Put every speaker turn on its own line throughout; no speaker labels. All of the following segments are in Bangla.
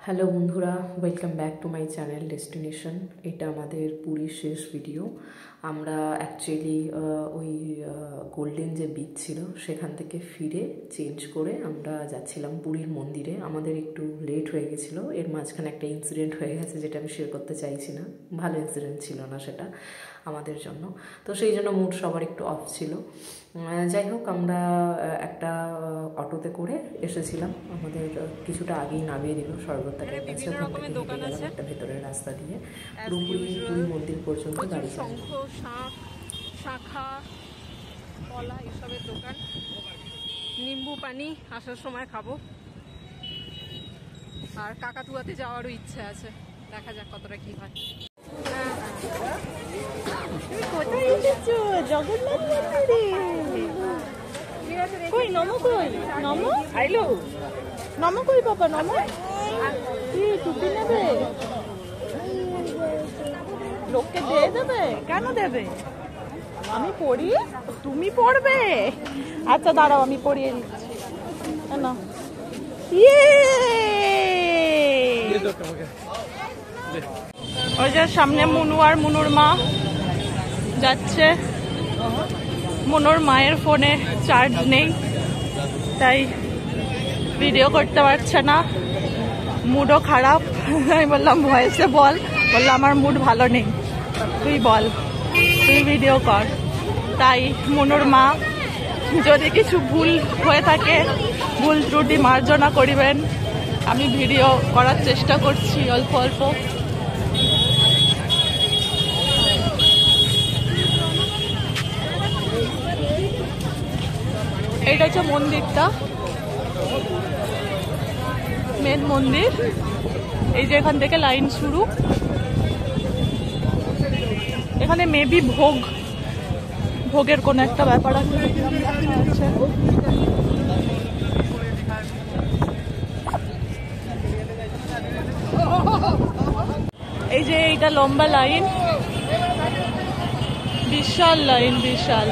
হ্যালো বন্ধুরা, welcome back to my channel destination. এটা আমাদের পুরীর শেষ ভিডিও। আমরা অ্যাকচুয়ালি ওই গোল্ডেন যে বিচ ছিল সেখান থেকে ফিরে চেঞ্জ করে আমরা যাচ্ছিলাম পুরীর মন্দিরে। আমাদের একটু লেট হয়ে গেছিলো, এর মাঝখানে একটা ইনসিডেন্ট হয়ে গেছে যেটা আমি শেয়ার করতে চাইছি না। ভালো ইনসিডেন্ট ছিল না সেটা আমাদের জন্য, তো সেই জন্য মুড সবার একটু অফ ছিল। যাই হোক, আমরা একটা অটোতে করে এসেছিলাম, আমাদের কিছুটা আগেই নামিয়ে দিল শরবতটার কাছে। ওখান থেকে হেঁটে গেলাম একটা ভেতরের রাস্তা দিয়ে পুরী মন্দির পর্যন্ত গাড়ি
শঙ্খ, শাঁখ, শাঁখা, কলা এসবের দোকান। নিম্বু পানি আসার সময় খাবো। আর কাকাতুয়াতে যাওয়ারও ইচ্ছে আছে, দেখা যাক কতটা কি হয়।
কোথায় এসেছো? জগন্নাথ মন্দিরে। কই নমো, কই নমো? আইলো নমো, কই বাবা নমো? কি টুপি নেবে? লোককে দিয়ে দেবে? কেন দেবে? আমি পড়ি, তুমি পড়বে? আচ্ছা দাঁড়াও, আমি পড়িয়ে দিচ্ছি। না ওই যে সামনে মুনু আর মুনুর মা যাচ্ছে। মুনুর মায়ের ফোনে চার্জ নেই, তাই ভিডিও করতে পারছে না। মুডও খারাপ। আমি বললাম ভয়েসে বল, বললাম আমার মুড ভালো নেই, তুই বল, তুই ভিডিও কর। তাই মুনুর মা, যদি কিছু ভুল হয়ে থাকে ভুল ত্রুটি মার্জনা করিবেন। আমি ভিডিও করার চেষ্টা করছি অল্প অল্প। এইটা হচ্ছে মন্দিরটা, মেন মন্দির। এই যে এখান থেকে লাইন শুরু। এখানে মেবি ভোগের কোন একটা ব্যাপার আছে। এই যে এইটা লম্বা লাইন, বিশাল লাইন, বিশাল।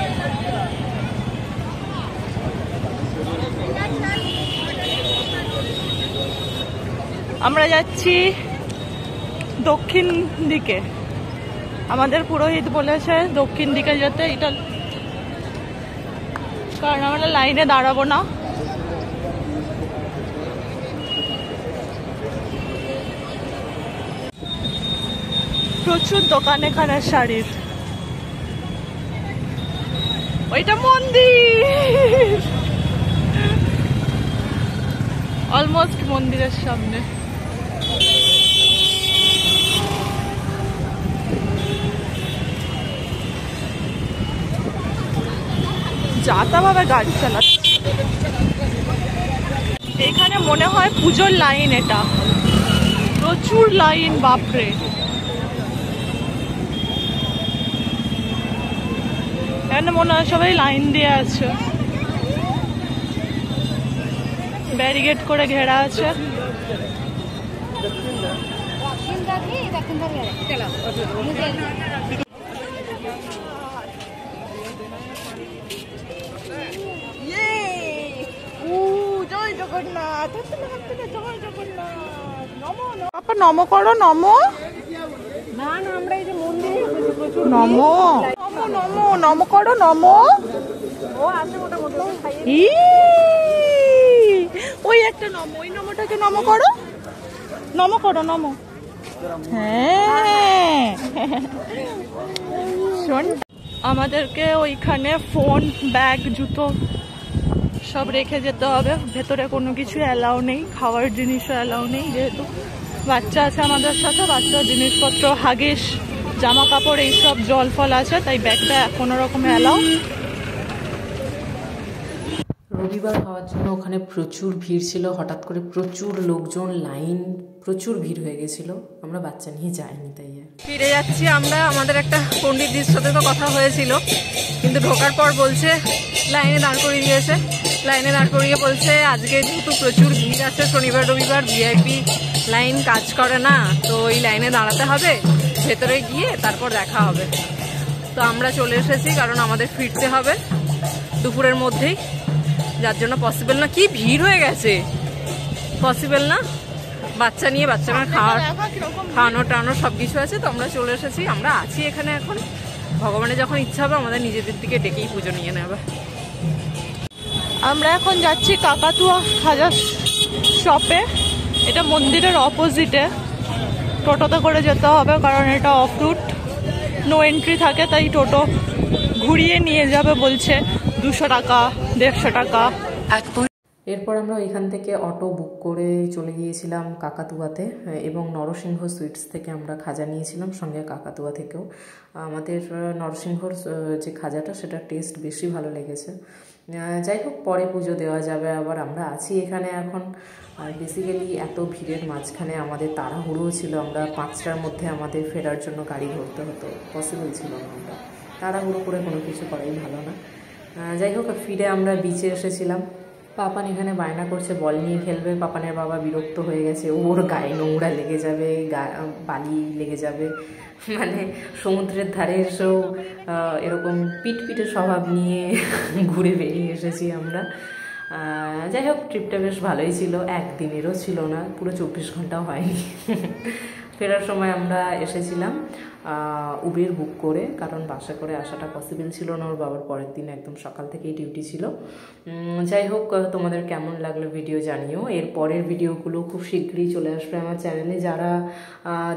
আমরা যাচ্ছি দক্ষিণ দিকে। আমাদের পুরোহিত বলেছে দক্ষিণ দিকে যেতে, এটা কারণ আমরা লাইনে দাঁড়াবো না। প্রচুর দোকান এখানে শাড়ির। ওইটা মন্দির, অলমোস্ট মন্দিরের সামনে। যাতাভাবে গাড়ি চালাচ্ছে। এখানে মনে হয় পুজোর লাইন, এটা প্রচুর লাইন, বাপরে। এখানে মনে হয় সবাই লাইন দিয়ে আছে, ব্যারিকেড করে ঘেরা আছে। জয় জগন্নাথ, জয় জগন্নাথ। নমো করো, নমো।
না না, আমরা এই যে মন্দিরে
নমো নমো নমো নমো করো, নমো।
ও আছে মোটামুটি।
ওই একটা নমো, ওই নমোটাকে নমো করো, নমো করো, নমো। হ্যাঁ শোন, আমাদেরকে ওইখানে ফোন, ব্যাগ, জুতো সব রেখে যেতে হবে। ভেতরে কোনো কিছু অ্যালাউ নেই, খাওয়ার জিনিসও অ্যালাউ নেই। যেহেতু বাচ্চা আছে আমাদের সাথে, বাচ্চার জিনিসপত্র, হাগিস, জামা কাপড় এইসব, জল ফল আছে, তাই ব্যাগটা কোনো রকমে অ্যালাউ।
রবিবার হওয়ার জন্য ওখানে প্রচুর ভিড় ছিল। হঠাৎ করে প্রচুর লোকজন, লাইন, প্রচুর ভিড় হয়ে গেছিল। আমরা বাচ্চা নিয়ে যাইনি, তাই
ফিরে যাচ্ছি আমরা। আমাদের একটা পণ্ডিতজির সাথে তো কথা হয়েছিল, কিন্তু ঢোকার পর বলছে লাইনে দাঁড় করিয়ে দিয়েছে। লাইনে দাঁড় করিয়ে বলছে আজকে যেহেতু প্রচুর ভিড় আছে, শনিবার রবিবার, ভিআইপি লাইন কাজ করে না, তো এই লাইনে দাঁড়াতে হবে, ভেতরে গিয়ে তারপর দেখা হবে। তো আমরা চলে এসেছি, কারণ আমাদের ফিরতে হবে দুপুরের মধ্যেই, যার জন্য পসিবল না। কি ভিড় হয়ে গেছে, পসিবল না। বাচ্চা নিয়ে বাচ্চারা খাওয়ানো টানো সব কিছু আছে। তো আমরা চলে এসেছি, আমরা আছি এখানে এখন। ভগবানের যখন ইচ্ছা হবে আমাদের নিজেদের দিকে ডেকেই পুজো নিয়ে নেবে।
আমরা এখন যাচ্ছি কাকাতুয়া খাজা শপে। এটা মন্দিরের অপোজিটে। টোটোতে করে যেতে হবে কারণ এটা অফ রুট, নো এন্ট্রি থাকে, তাই টোটো ঘুরিয়ে নিয়ে যাবে বলছে 200 টাকা 150 টাকা।
এরপর আমরা এখান থেকে অটো বুক করে চলে গিয়েছিলাম কাকাতুয়াতে, এবং নরসিংহ সুইটস থেকে আমরা খাজা নিয়েছিলাম, সঙ্গে কাকাতুয়া থেকেও। আমাদের নরসিংহর যে খাজাটা সেটা টেস্ট বেশি ভালো লেগেছে। যাই হোক, পরে পুজো দেওয়া যাবে আবার। আমরা আছি এখানে এখন। আর বেসিক্যালি এত ভিড়ের মাঝখানে আমাদের তাড়াহুড়ো ছিল, আমরা 5টার মধ্যে আমাদের ফেরার জন্য গাড়ি ধরতে হতো, পসিবল ছিল না। আমরা তাড়াহুড়ো করে কোনো কিছু করাই ভালো না। যাই হোক, ফিরে আমরা বিচে এসেছিলাম। পাপান এখানে বায়না করছে বল নিয়ে খেলবে। পাপানের বাবা বিরক্ত হয়ে গেছে, ওর গায়ে নোংরা লেগে যাবে, বালি লেগে যাবে। মানে সমুদ্রের ধারে এসেও এরকম পিটপিটে স্বভাব নিয়ে ঘুরে বেরিয়ে এসেছি আমরা। যাই হোক, ট্রিপটা বেশ ভালোই ছিল, একদিনেরও ছিল না, পুরো 24 ঘন্টাও হয়নি। ফেরার সময় আমরা এসেছিলাম উবের বুক করে, কারণ বাসা করে আসাটা পসিবল ছিল না, ওর বাবার পরের দিন একদম সকাল থেকেই ডিউটি ছিল। যাই হোক, তোমাদের কেমন লাগলো ভিডিও জানিও। এর পরের ভিডিওগুলো খুব শীঘ্রই চলে আসবে আমার চ্যানেলে। যারা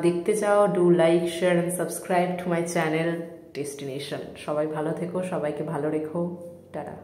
দেখতে চাও, do like, share and subscribe to my channel destination. সবাই ভালো থেকো, সবাইকে ভালো রেখো, টাটা।